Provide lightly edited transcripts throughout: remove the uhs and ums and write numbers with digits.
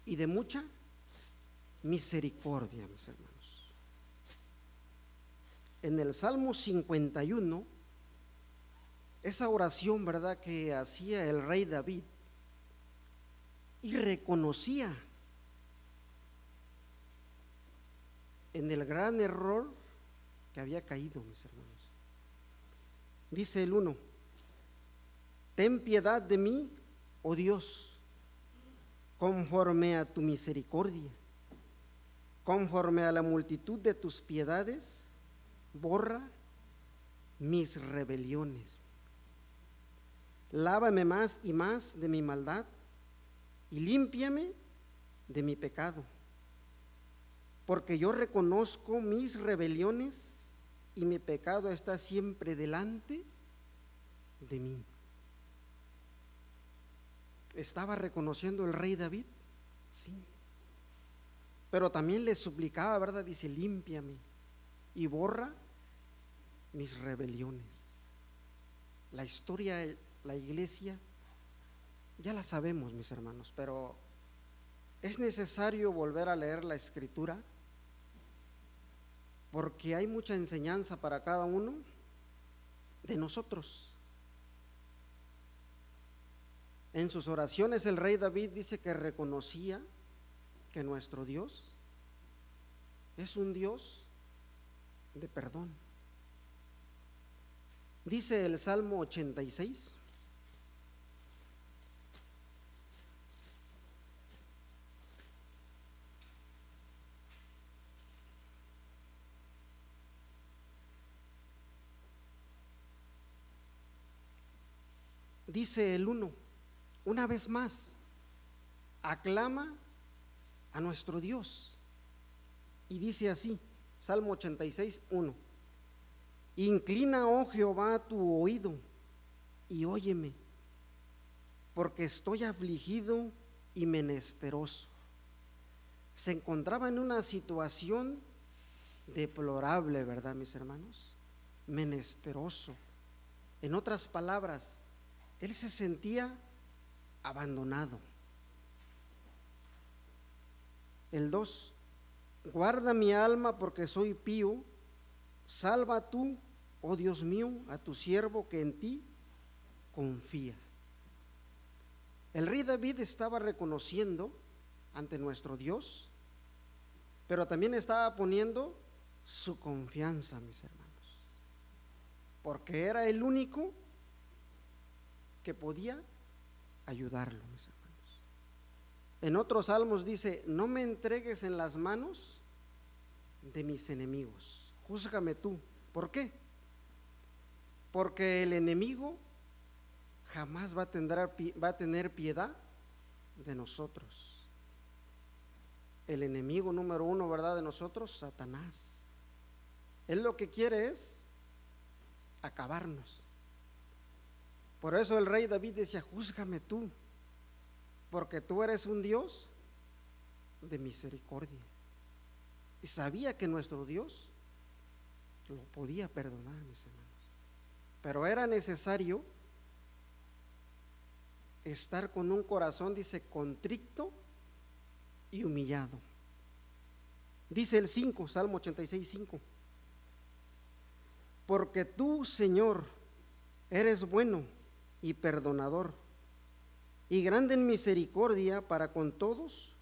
y de mucha misericordia, mis hermanos. En el Salmo 51, esa oración, ¿verdad?, que hacía el rey David, y reconocía en el gran error que había caído, mis hermanos. Dice el 1: ten piedad de mí, oh Dios, conforme a tu misericordia, conforme a la multitud de tus piedades, borra mis rebeliones. Lávame más y más de mi maldad y límpiame de mi pecado, porque yo reconozco mis rebeliones y mi pecado está siempre delante de mí. ¿Estaba reconociendo el rey David? Sí. Pero también le suplicaba, ¿verdad? Dice, límpiame y borra mis rebeliones. La historia, la iglesia, ya la sabemos, mis hermanos, pero es necesario volver a leer la Escritura, porque hay mucha enseñanza para cada uno de nosotros. En sus oraciones el rey David dice que reconocía que nuestro Dios es un Dios de perdón. Dice el Salmo 86: dice el 1, una vez más, aclama a nuestro Dios. Y dice así, Salmo 86, 1: inclina, oh Jehová, tu oído y óyeme, porque estoy afligido y menesteroso. Se encontraba en una situación deplorable, ¿verdad, mis hermanos? Menesteroso. En otras palabras, él se sentía abandonado. El 2: guarda mi alma porque soy pío, salva tú, oh Dios mío, a tu siervo que en ti confía. El rey David estaba reconociendo ante nuestro Dios, pero también estaba poniendo su confianza, mis hermanos, porque era el único que podía ayudarlo, mis hermanos. En otros salmos dice, no me entregues en las manos de mis enemigos, júzgame tú. ¿Por qué? Porque el enemigo jamás va a tener piedad de nosotros. El enemigo número 1, ¿verdad?, de nosotros, Satanás. Él lo que quiere es acabarnos. Por eso el rey David decía, júzgame tú, porque tú eres un Dios de misericordia. Y sabía que nuestro Dios lo podía perdonar, mis hermanos. Pero era necesario estar con un corazón, dice, contrito y humillado. Dice el 5, Salmo 86, 5: porque tú, Señor, eres bueno y perdonador, y grande en misericordia para con todos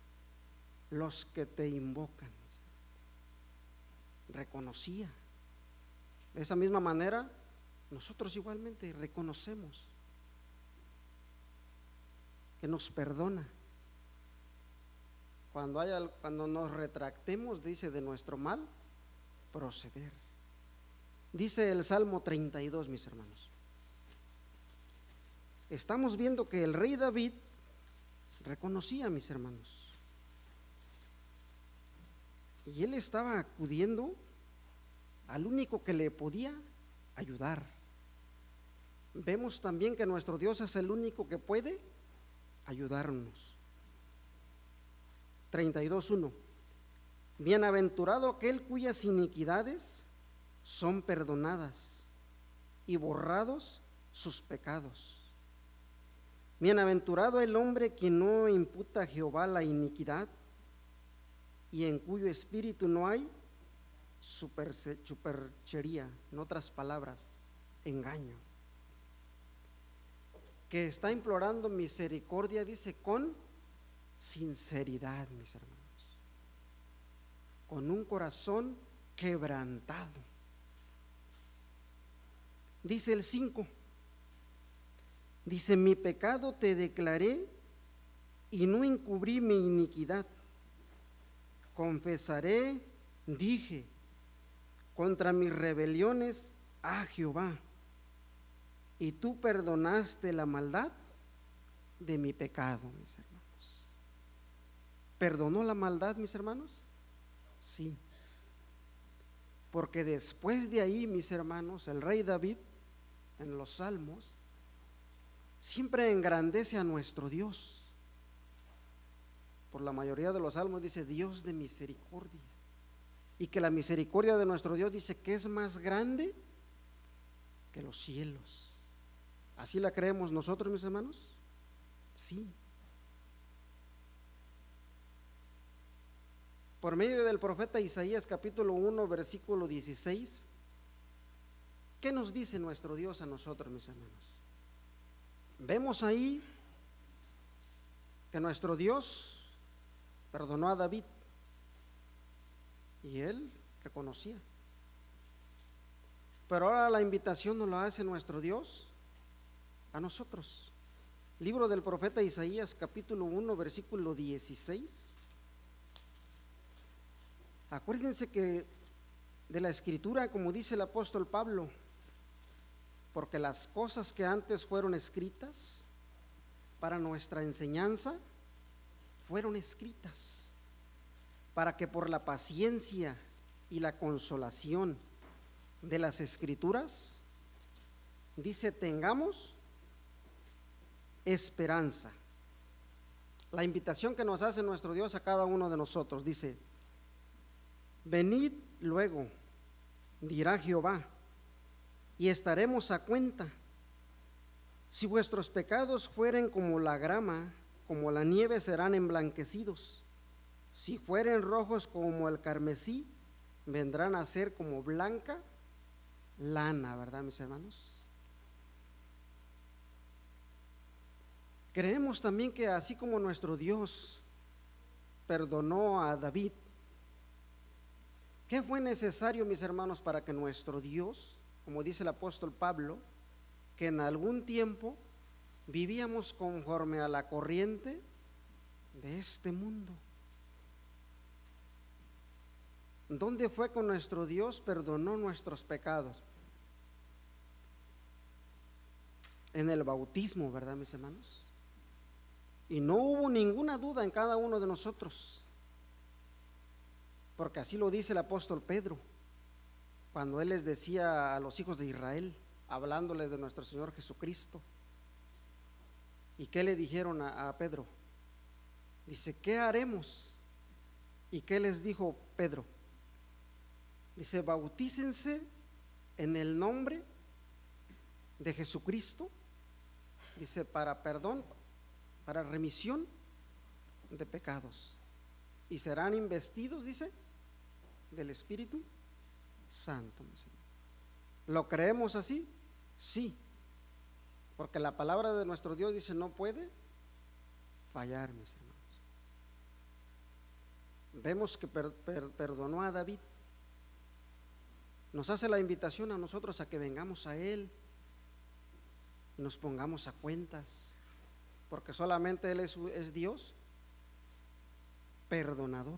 los que te invocan. Reconocía. De esa misma manera, nosotros igualmente reconocemos que nos perdona. Cuando nos retractemos, dice, de nuestro mal proceder. Dice el Salmo 32, mis hermanos. Estamos viendo que el rey David reconocía, mis hermanos, y él estaba acudiendo al único que le podía ayudar. Vemos también que nuestro Dios es el único que puede ayudarnos. 32:1: bienaventurado aquel cuyas iniquidades son perdonadas y borrados sus pecados. Bienaventurado el hombre que no imputa a Jehová la iniquidad y en cuyo espíritu no hay superchería, en otras palabras, engaño. Que está implorando misericordia, dice, con sinceridad, mis hermanos, con un corazón quebrantado. Dice el 5, dice, mi pecado te declaré y no encubrí mi iniquidad. Confesaré, dije, contra mis rebeliones a Jehová, y tú perdonaste la maldad de mi pecado, mis hermanos. ¿Perdonó la maldad, mis hermanos? Sí. Porque después de ahí, mis hermanos, el rey David, en los Salmos, siempre engrandece a nuestro Dios. Por la mayoría de los salmos dice Dios de misericordia, y que la misericordia de nuestro Dios dice que es más grande que los cielos. ¿Así la creemos nosotros, mis hermanos? Sí. Por medio del profeta Isaías capítulo 1 versículo 16, ¿qué nos dice nuestro Dios a nosotros, mis hermanos? Vemos ahí que nuestro Dios perdonó a David y él reconocía. Pero ahora la invitación nos la hace nuestro Dios a nosotros. Libro del profeta Isaías capítulo 1 versículo 16. Acuérdense que de la escritura, como dice el apóstol Pablo, porque las cosas que antes fueron escritas para nuestra enseñanza fueron escritas para que por la paciencia y la consolación de las escrituras, dice, tengamos esperanza. La invitación que nos hace nuestro Dios a cada uno de nosotros, dice, venid luego, dirá Jehová, y estaremos a cuenta. Si vuestros pecados fueren como la grama, como la nieve serán emblanquecidos. Si fueren rojos como el carmesí, vendrán a ser como blanca lana, ¿verdad, mis hermanos? Creemos también que así como nuestro Dios perdonó a David, ¿qué fue necesario, mis hermanos, para que nuestro Dios, como dice el apóstol Pablo, que en algún tiempo vivíamos conforme a la corriente de este mundo? ¿Dónde fue que nuestro Dios perdonó nuestros pecados? En el bautismo, ¿verdad, mis hermanos? Y no hubo ninguna duda en cada uno de nosotros, porque así lo dice el apóstol Pedro, cuando él les decía a los hijos de Israel, hablándoles de nuestro Señor Jesucristo. ¿Y qué le dijeron a Pedro? Dice, ¿qué haremos? ¿Y qué les dijo Pedro? Dice, bautícense en el nombre de Jesucristo, dice, para perdón, para remisión de pecados, y serán investidos, dice, del Espíritu Santo. ¿Lo creemos así? Sí, porque la palabra de nuestro Dios dice, no puede fallar, mis hermanos. Vemos que perdonó a David. Nos hace la invitación a nosotros a que vengamos a Él y nos pongamos a cuentas, porque solamente Él es Dios perdonador.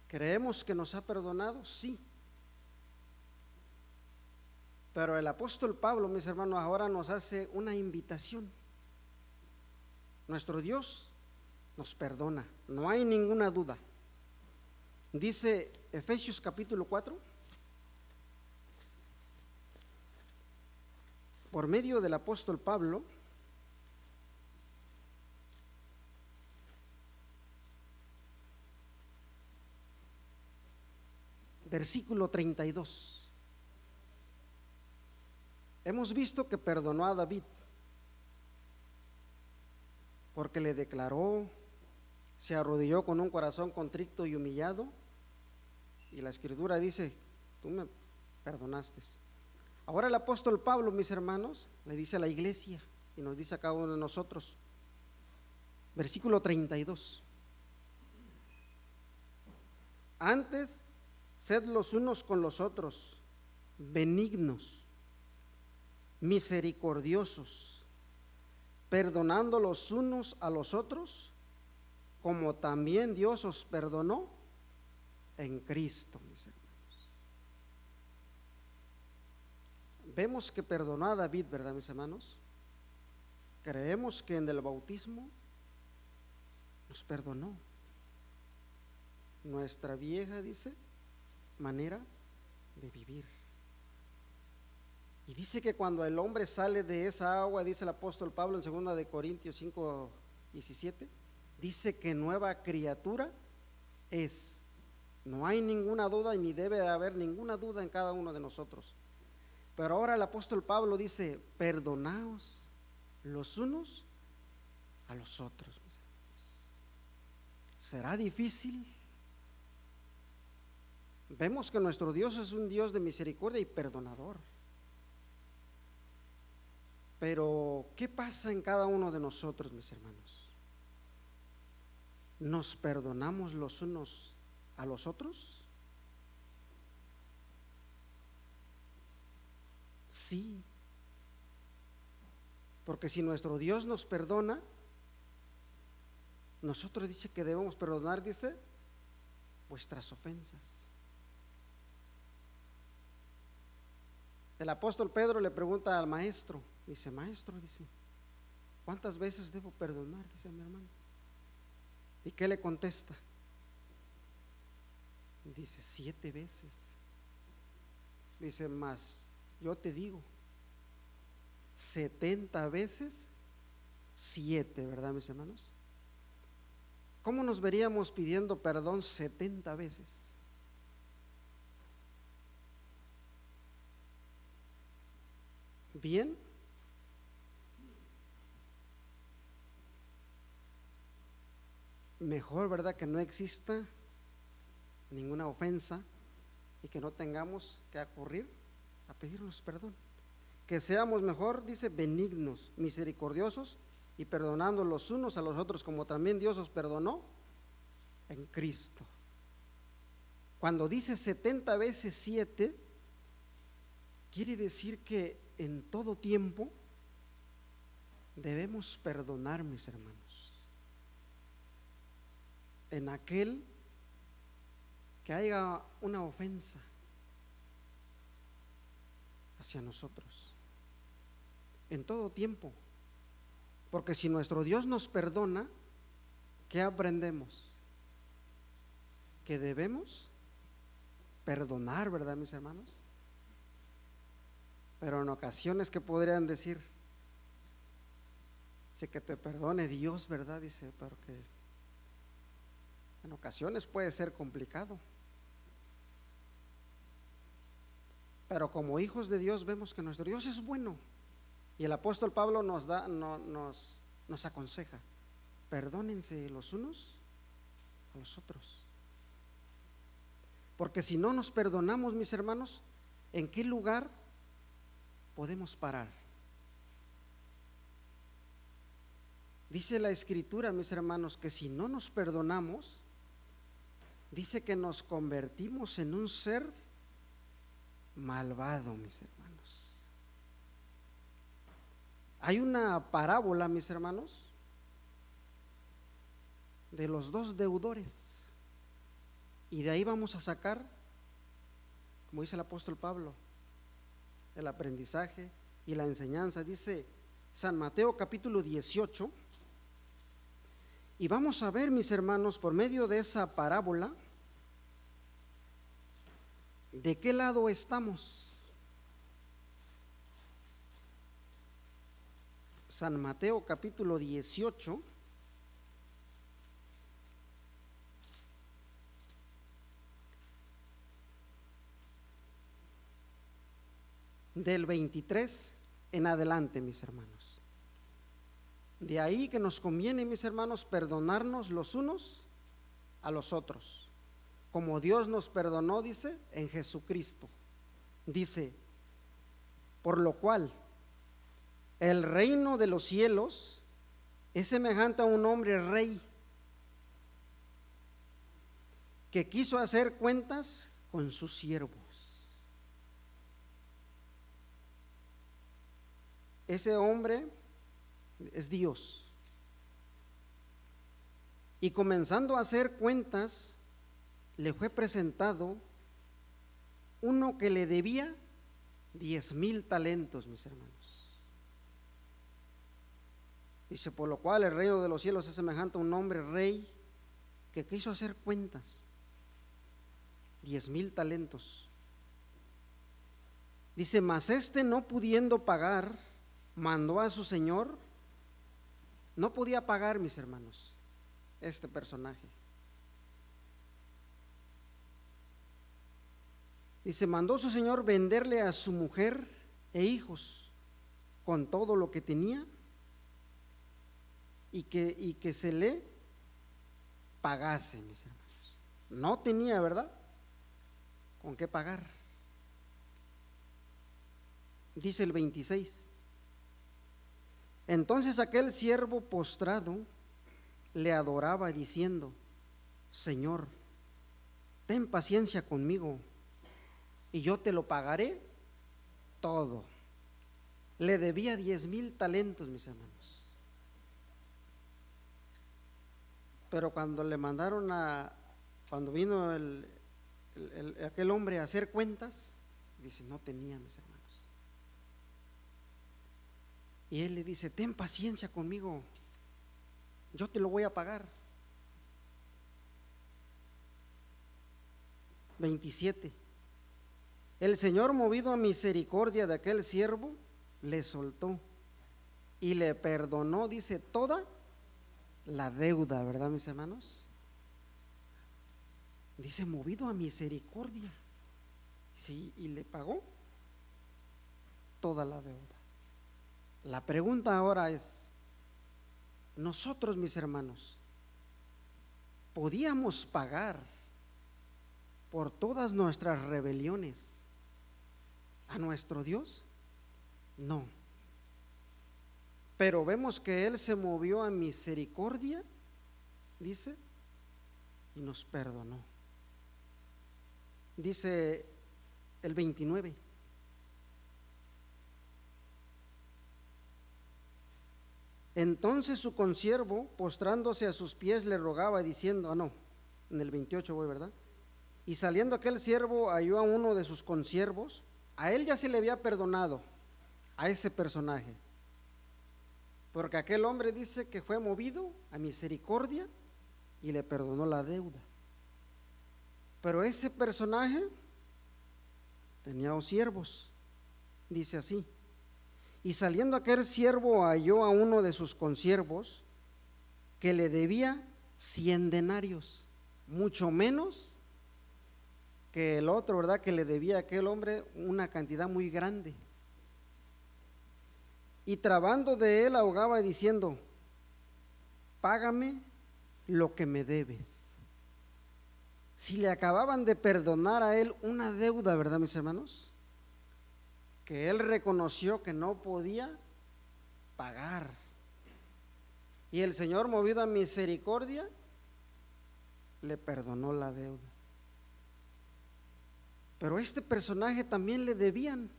¿Creemos que nos ha perdonado? Sí. Pero el apóstol Pablo, mis hermanos, ahora nos hace una invitación. Nuestro Dios nos perdona, no hay ninguna duda. Dice Efesios capítulo 4, por medio del apóstol Pablo, versículo 32. Hemos visto que perdonó a David, porque le declaró, se arrodilló con un corazón contrito y humillado, y la Escritura dice, tú me perdonaste. Ahora el apóstol Pablo, mis hermanos, le dice a la iglesia y nos dice a cada uno de nosotros, versículo 32, antes sed los unos con los otros benignos, misericordiosos, perdonando los unos a los otros, como también Dios os perdonó en Cristo, mis hermanos. Vemos que perdonó a David, ¿verdad, mis hermanos? Creemos que en el bautismo nos perdonó nuestra vieja, dice, manera de vivir. Y dice que cuando el hombre sale de esa agua, dice el apóstol Pablo en 2 de Corintios 5:17, dice que nueva criatura es. No hay ninguna duda y ni debe haber ninguna duda en cada uno de nosotros. Pero ahora el apóstol Pablo dice, perdonaos los unos a los otros. ¿Será difícil? Vemos que nuestro Dios es un Dios de misericordia y perdonador. Pero, ¿qué pasa en cada uno de nosotros, mis hermanos? ¿Nos perdonamos los unos a los otros? Sí. Porque si nuestro Dios nos perdona, nosotros dice que debemos perdonar, dice, vuestras ofensas. El apóstol Pedro le pregunta al maestro, dice, maestro, dice, ¿cuántas veces debo perdonar? Dice mi hermano. ¿Y qué le contesta? Dice, 7 veces. Dice, más yo te digo, 70 veces 7, ¿verdad, mis hermanos? ¿Cómo nos veríamos pidiendo perdón 70 veces? Bien. Mejor, ¿verdad?, que no exista ninguna ofensa y que no tengamos que acudir a pedirnos perdón. Que seamos mejor, dice, benignos, misericordiosos y perdonando los unos a los otros, como también Dios os perdonó en Cristo. Cuando dice 70 veces 7, quiere decir que en todo tiempo debemos perdonar, mis hermanos. En aquel que haya una ofensa hacia nosotros, en todo tiempo, porque si nuestro Dios nos perdona, ¿qué aprendemos? Que debemos perdonar, ¿verdad, mis hermanos? Pero en ocasiones que podrían decir, dice que te perdone Dios, ¿verdad? Dice, porque en ocasiones puede ser complicado. Pero como hijos de Dios vemos que nuestro Dios es bueno. Y el apóstol Pablo nos aconseja, perdónense los unos a los otros. Porque si no nos perdonamos, mis hermanos, ¿en qué lugar podemos parar? Dice la Escritura, mis hermanos, que si no nos perdonamos, dice que nos convertimos en un ser malvado, mis hermanos. Hay una parábola, mis hermanos, de los 2 deudores, y de ahí vamos a sacar, como dice el apóstol Pablo, el aprendizaje y la enseñanza. Dice San Mateo capítulo 18, y vamos a ver, mis hermanos, por medio de esa parábola, ¿de qué lado estamos? San Mateo capítulo 18, del 23 en adelante, mis hermanos. De ahí que nos conviene, mis hermanos, perdonarnos los unos a los otros, como Dios nos perdonó, dice, en Jesucristo. Dice, por lo cual el reino de los cielos es semejante a un hombre rey que quiso hacer cuentas con sus siervos. Ese hombre es Dios. Y comenzando a hacer cuentas, le fue presentado uno que le debía 10,000 talentos, mis hermanos. Dice, por lo cual el reino de los cielos es semejante a un hombre rey que quiso hacer cuentas. 10,000 talentos. Dice, mas no pudiendo pagar, mandó a su señor. No podía pagar, mis hermanos, este personaje. Dice, mandó su señor venderle a su mujer e hijos con todo lo que tenía y que se le pagase, mis hermanos. No tenía, ¿verdad?, con qué pagar. Dice el 26. Entonces aquel siervo postrado le adoraba diciendo, Señor, ten paciencia conmigo y yo te lo pagaré todo. Le debía 10,000 talentos, mis hermanos. Pero cuando le mandaron cuando vino aquel hombre a hacer cuentas, dice, no tenía, mis hermanos. Y él le dice, ten paciencia conmigo, yo te lo voy a pagar. 27. El Señor, movido a misericordia de aquel siervo, le soltó y le perdonó, dice, toda la deuda, ¿verdad, mis hermanos? Dice, movido a misericordia. Sí, y le pagó toda la deuda. La pregunta ahora es, nosotros, mis hermanos, ¿podíamos pagar por todas nuestras rebeliones a nuestro Dios? No. Pero vemos que Él se movió a misericordia, dice, y nos perdonó. Dice el 29. Entonces su consiervo, postrándose a sus pies, le rogaba diciendo, en el 28 voy, ¿verdad? Y saliendo aquel siervo halló a uno de sus consiervos. A él ya se le había perdonado, a ese personaje, porque aquel hombre dice que fue movido a misericordia y le perdonó la deuda. Pero ese personaje tenía 2 siervos, dice así. Y saliendo aquel siervo halló a uno de sus consiervos que le debía 100 denarios, mucho menos que el otro, ¿verdad?, que le debía a aquel hombre una cantidad muy grande. Y trabando de él ahogaba diciendo, págame lo que me debes. Si le acababan de perdonar a él una deuda, ¿verdad, mis hermanos?, que él reconoció que no podía pagar. Y el Señor, movido a misericordia, le perdonó la deuda. Pero este personaje también le debían.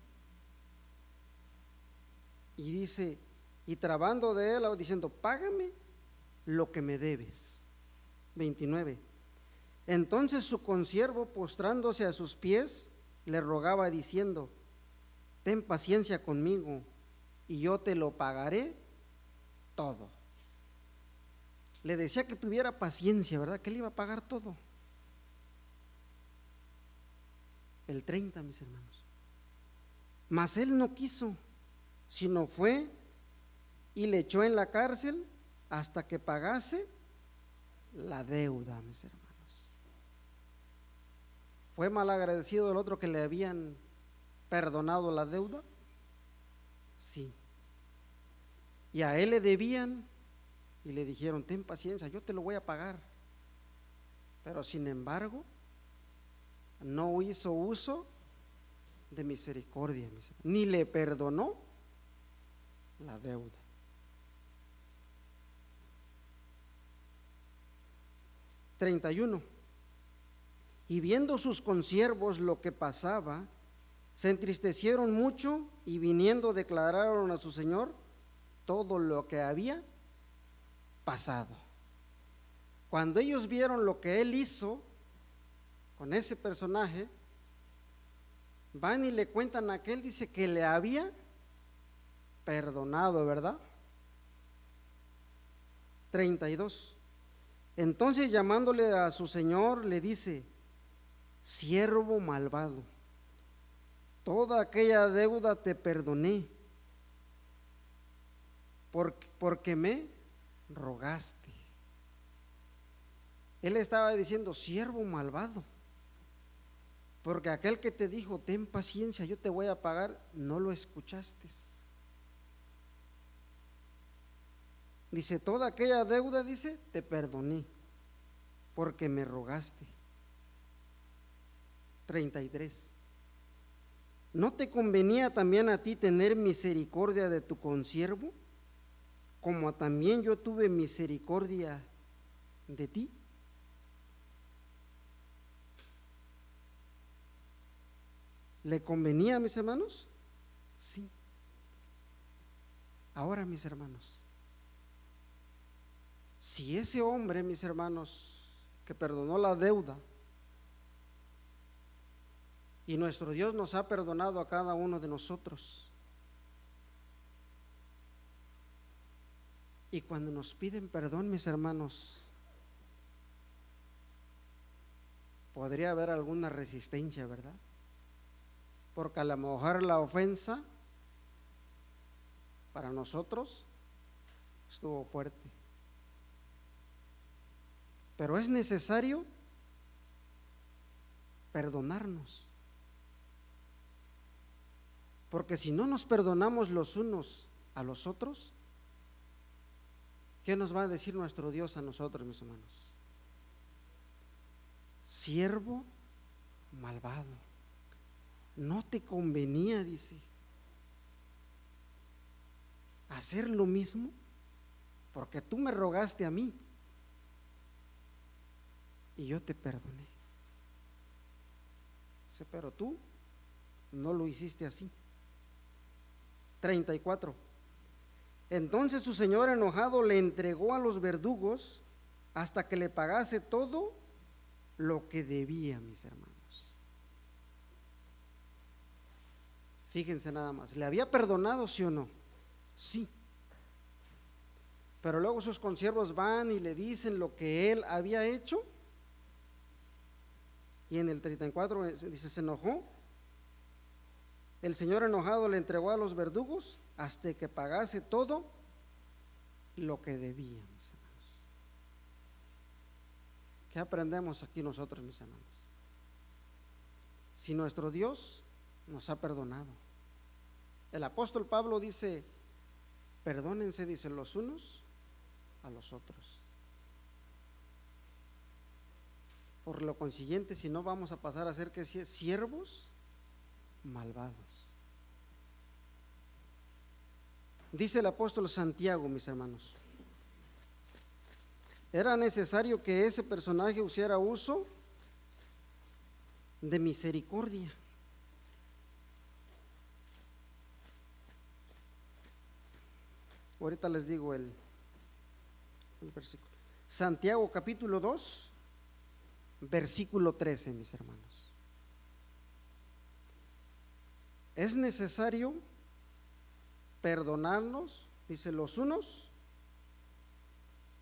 Y dice, y trabando de él, diciendo, págame lo que me debes. 29. Entonces su consiervo, postrándose a sus pies, le rogaba diciendo, ten paciencia conmigo y yo te lo pagaré todo. Le decía que tuviera paciencia, ¿verdad?, que él iba a pagar todo. El 30, mis hermanos. Mas él no quiso, sino fue y le echó en la cárcel hasta que pagase la deuda, mis hermanos. ¿Fue malagradecido el otro que le habían perdonado la deuda? Sí. y a él le debían y le dijeron: ten paciencia, yo te lo voy a pagar. Pero sin embargo, no hizo uso de misericordia, ni le perdonó la deuda. 31. Y viendo sus consiervos lo que pasaba, se entristecieron mucho y viniendo declararon a su señor todo lo que había pasado. Cuando ellos vieron lo que él hizo con ese personaje, van y le cuentan a aquel, dice que le había perdonado, ¿verdad? 32. Entonces llamándole a su señor le dice: siervo malvado, toda aquella deuda te perdoné porque me rogaste. Él estaba diciendo: siervo malvado, porque aquel que te dijo ten paciencia, yo te voy a pagar, no lo escuchaste. Dice: toda aquella deuda, dice, te perdoné porque me rogaste. 33. ¿No te convenía también a ti tener misericordia de tu consiervo, como también yo tuve misericordia de ti? ¿Le convenía, mis hermanos? Sí. Ahora, mis hermanos, si ese hombre, mis hermanos, que perdonó la deuda, y nuestro Dios nos ha perdonado a cada uno de nosotros, y cuando nos piden perdón, mis hermanos, podría haber alguna resistencia, ¿verdad? Porque a lo mejor la ofensa para nosotros estuvo fuerte. Pero es necesario perdonarnos, porque si no nos perdonamos los unos a los otros, ¿qué nos va a decir nuestro Dios a nosotros, mis hermanos? Siervo malvado, ¿no te convenía, dice, hacer lo mismo? Porque tú me rogaste a mí y yo te perdoné. Dice: pero tú no lo hiciste así. 34. Entonces su señor enojado le entregó a los verdugos hasta que le pagase todo lo que debía, mis hermanos. Fíjense nada más, ¿le había perdonado, sí o no? Sí. Pero luego sus consiervos van y le dicen lo que él había hecho. Y en el 34 dice: se enojó. El señor enojado le entregó a los verdugos hasta que pagase todo lo que debía, mis hermanos. ¿Qué aprendemos aquí nosotros, mis hermanos? Si nuestro Dios nos ha perdonado, el apóstol Pablo dice: perdónense, dicen, los unos a los otros. Por lo consiguiente, si no, vamos a pasar a ser que siervos malvados. Dice el apóstol Santiago, mis hermanos, era necesario que ese personaje hiciera uso de misericordia. Ahorita les digo el versículo. Santiago capítulo 2, versículo 13, mis hermanos. Es necesario perdonarnos, dice, los unos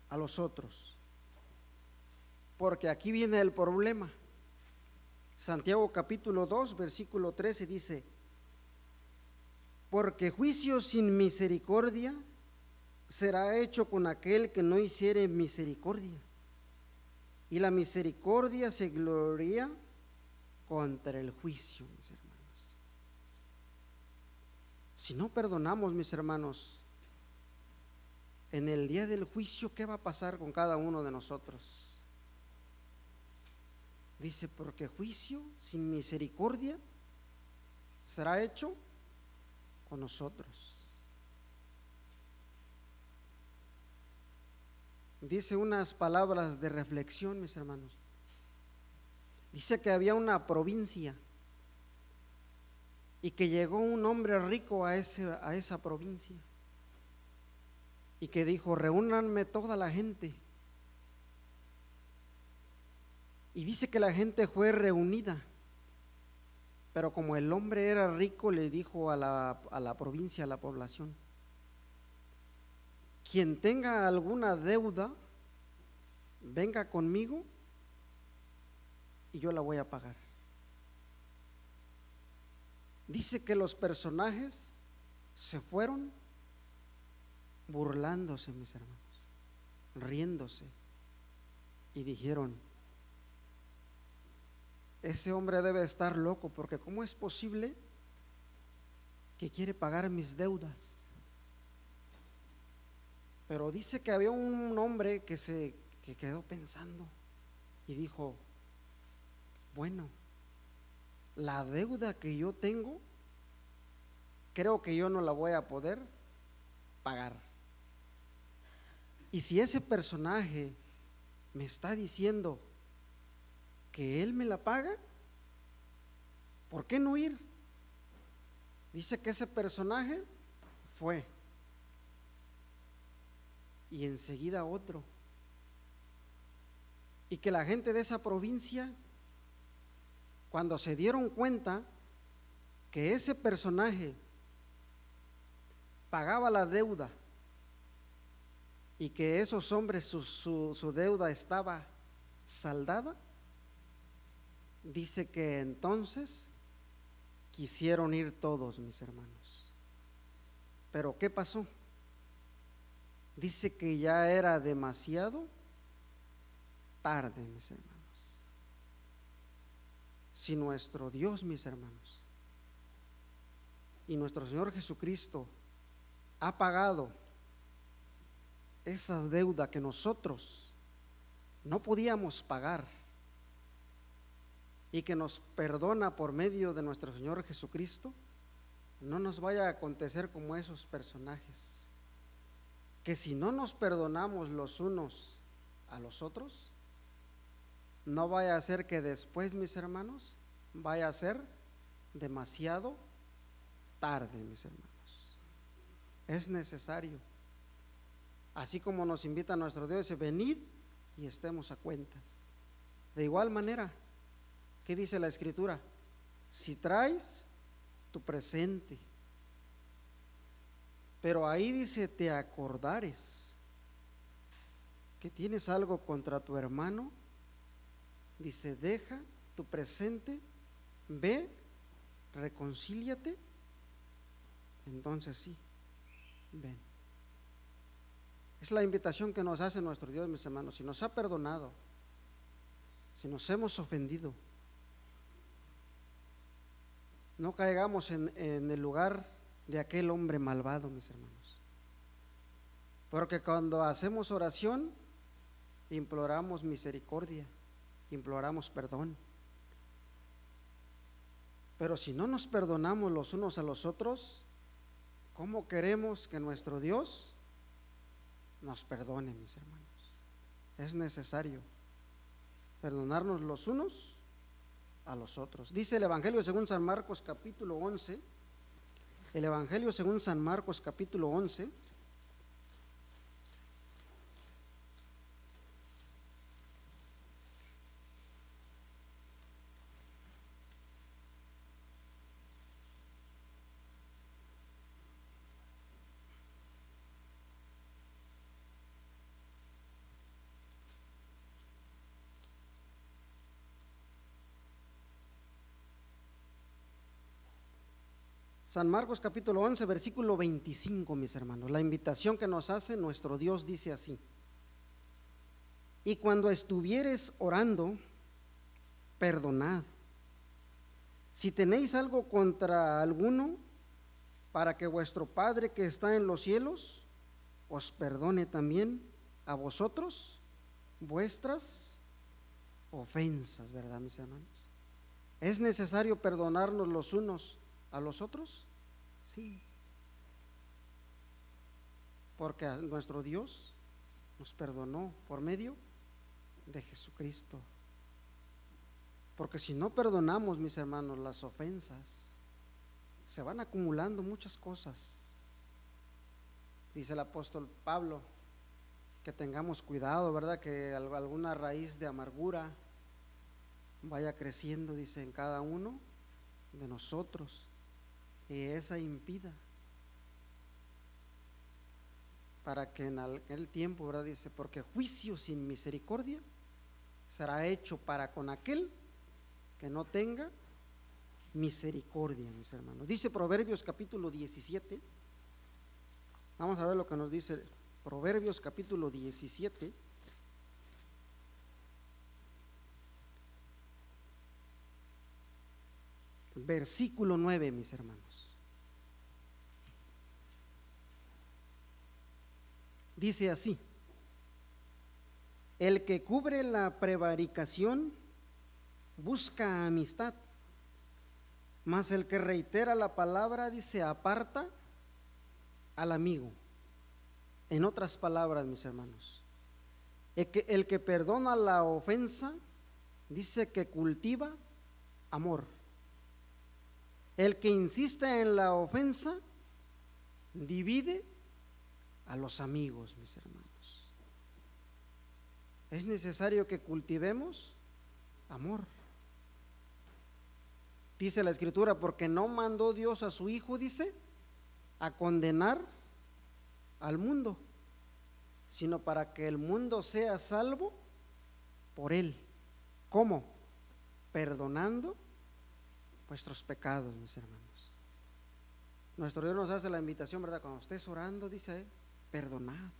a los otros, porque aquí viene el problema. Santiago capítulo 2, versículo 13 dice: porque juicio sin misericordia será hecho con aquel que no hiciere misericordia, y la misericordia se gloria contra el juicio, mis hermanos. Si no perdonamos, mis hermanos, en el día del juicio, ¿qué va a pasar con cada uno de nosotros? Dice, porque juicio sin misericordia será hecho con nosotros. Dice unas palabras de reflexión, mis hermanos. Dice que había una provincia y que llegó un hombre rico a esa provincia y que dijo, reúnanme toda la gente. Y dice que la gente fue reunida, pero como el hombre era rico, le dijo a la provincia, a la población, quien tenga alguna deuda, venga conmigo y yo la voy a pagar. Dice que los personajes se fueron burlándose, mis hermanos, riéndose, y dijeron, ese hombre debe estar loco, porque ¿cómo es posible que quiere pagar mis deudas? Pero dice que había un hombre que quedó pensando y dijo, bueno, la deuda que yo tengo, creo que yo no la voy a poder pagar. Y si ese personaje me está diciendo que él me la paga, ¿por qué no ir? Dice que ese personaje fue, y enseguida otro, y que la gente de esa provincia, cuando se dieron cuenta que ese personaje pagaba la deuda y que esos hombres su deuda estaba saldada, dice que entonces quisieron ir todos, mis hermanos. Pero ¿qué pasó? Dice que ya era demasiado tarde, mis hermanos. Si nuestro Dios, mis hermanos, y nuestro Señor Jesucristo ha pagado esas deudas que nosotros no podíamos pagar y que nos perdona por medio de nuestro Señor Jesucristo, no nos vaya a acontecer como esos personajes, que si no nos perdonamos los unos a los otros, no vaya a ser que después, mis hermanos, vaya a ser demasiado tarde, mis hermanos. Es necesario, así como nos invita nuestro Dios, dice, venid y estemos a cuentas. De igual manera, ¿qué dice la Escritura? Si traes tu presente, pero ahí dice, te acordares que tienes algo contra tu hermano, dice, deja tu presente, ve, reconcíliate, entonces sí, ven. Es la invitación que nos hace nuestro Dios, mis hermanos. Si nos ha perdonado, si nos hemos ofendido, no caigamos en el lugar de aquel hombre malvado, mis hermanos, porque cuando hacemos oración imploramos misericordia, imploramos perdón, pero si no nos perdonamos los unos a los otros, ¿cómo queremos que nuestro Dios nos perdone, mis hermanos? Es necesario perdonarnos los unos a los otros. Dice el Evangelio según San Marcos capítulo 11, el Evangelio según San Marcos capítulo 11, San Marcos capítulo 11, versículo 25, mis hermanos. La invitación que nos hace nuestro Dios dice así: y cuando estuviereis orando, perdonad, si tenéis algo contra alguno, para que vuestro Padre que está en los cielos os perdone también a vosotros vuestras ofensas, ¿verdad, mis hermanos? ¿Es necesario perdonarnos los unos a los otros? Sí, porque a nuestro Dios nos perdonó por medio de Jesucristo. Porque si no perdonamos, mis hermanos, las ofensas, se van acumulando muchas cosas. Dice el apóstol Pablo que tengamos cuidado, ¿verdad? Que alguna raíz de amargura vaya creciendo, dice, en cada uno de nosotros, y esa impida para que en aquel tiempo, ¿verdad? Dice, porque juicio sin misericordia será hecho para con aquel que no tenga misericordia, mis hermanos. Dice Proverbios capítulo 17. Vamos a ver lo que nos dice Proverbios capítulo 17. Versículo 9, mis hermanos. Dice así: el que cubre la prevaricación busca amistad, mas el que reitera la palabra, dice, aparta al amigo. En otras palabras, mis hermanos, el que perdona la ofensa, dice que cultiva amor. El que insiste en la ofensa divide a los amigos, mis hermanos. Es necesario que cultivemos amor. Dice la Escritura, porque no mandó Dios a su Hijo, dice, a condenar al mundo, sino para que el mundo sea salvo por él. ¿Cómo? Perdonando vuestros pecados, mis hermanos. Nuestro Dios nos hace la invitación, ¿verdad? Cuando estés orando, dice, perdonad.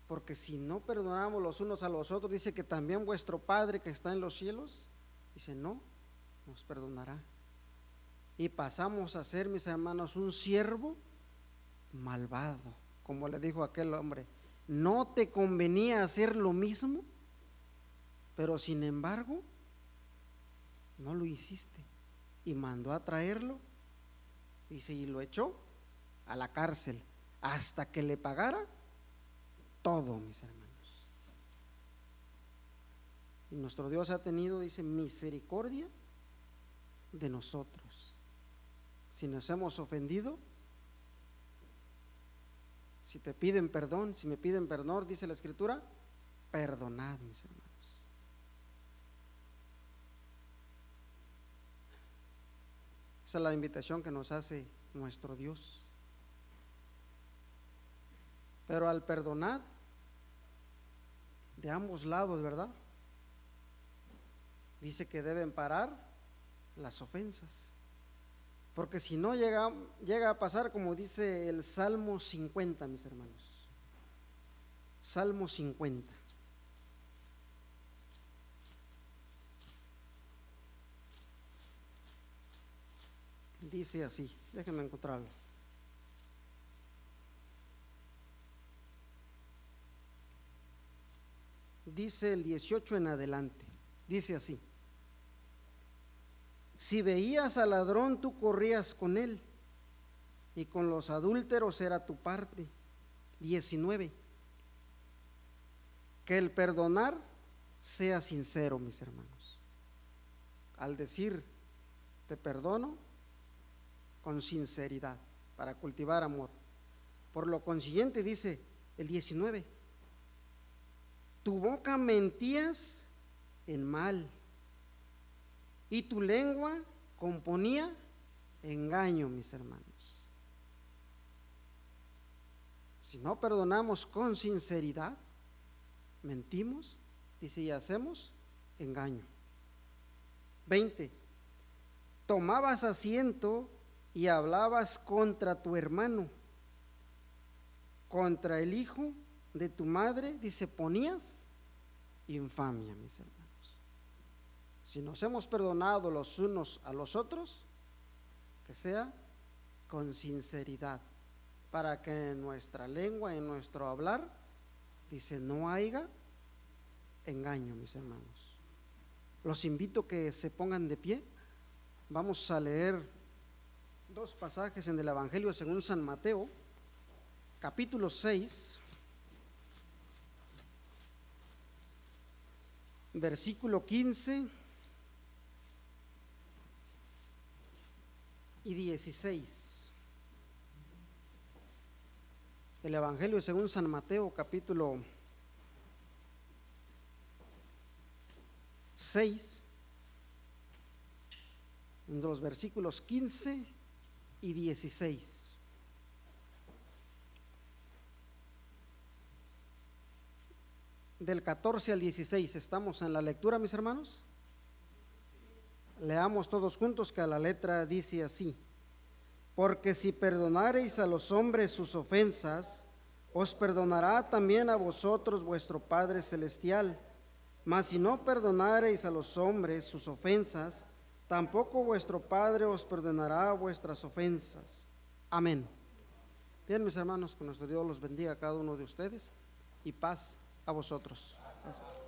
Porque si no perdonamos los unos a los otros, dice que también vuestro Padre que está en los cielos, dice, no nos perdonará. Y pasamos a ser, mis hermanos, un siervo malvado. Como le dijo aquel hombre, no te convenía hacer lo mismo, pero sin embargo no lo hiciste, y mandó a traerlo, dice, y lo echó a la cárcel hasta que le pagara todo, mis hermanos. Y nuestro Dios ha tenido, dice, misericordia de nosotros. Si nos hemos ofendido, si te piden perdón, si me piden perdón, dice la Escritura, perdonad, mis hermanos. Esa es la invitación que nos hace nuestro Dios. Pero al perdonar de ambos lados, ¿verdad? Dice que deben parar las ofensas. Porque si no llega a pasar como dice el Salmo 50, mis hermanos. Salmo 50. Dice así, déjenme encontrarlo. Dice el 18 en adelante, dice así: si veías al ladrón, tú corrías con él, y con los adúlteros era tu parte. 19. Que el perdonar sea sincero, mis hermanos. Al decir te perdono, con sinceridad, para cultivar amor. Por lo consiguiente, dice el 19, tu boca mentías en mal, y tu lengua componía engaño, mis hermanos. Si no perdonamos con sinceridad, mentimos, dice, y hacemos engaño. 20. Tomabas asiento y hablabas contra tu hermano, contra el hijo de tu madre, dice, ponías infamia, mis hermanos. Si nos hemos perdonado los unos a los otros, que sea con sinceridad, para que en nuestra lengua, en nuestro hablar, dice, no haya engaño, mis hermanos. Los invito que se pongan de pie. Vamos a leer dos pasajes en el Evangelio según San Mateo, capítulo 6, versículo 15 y 16. El Evangelio según San Mateo, capítulo 6, de los versículos 15 y 16. Del 14 al 16, ¿estamos en la lectura, mis hermanos? Leamos todos juntos, que la letra dice así: porque si perdonareis a los hombres sus ofensas, os perdonará también a vosotros vuestro Padre Celestial. Mas si no perdonareis a los hombres sus ofensas, tampoco vuestro Padre os perdonará vuestras ofensas. Amén. Bien, mis hermanos, que nuestro Dios los bendiga a cada uno de ustedes y paz a vosotros. Gracias.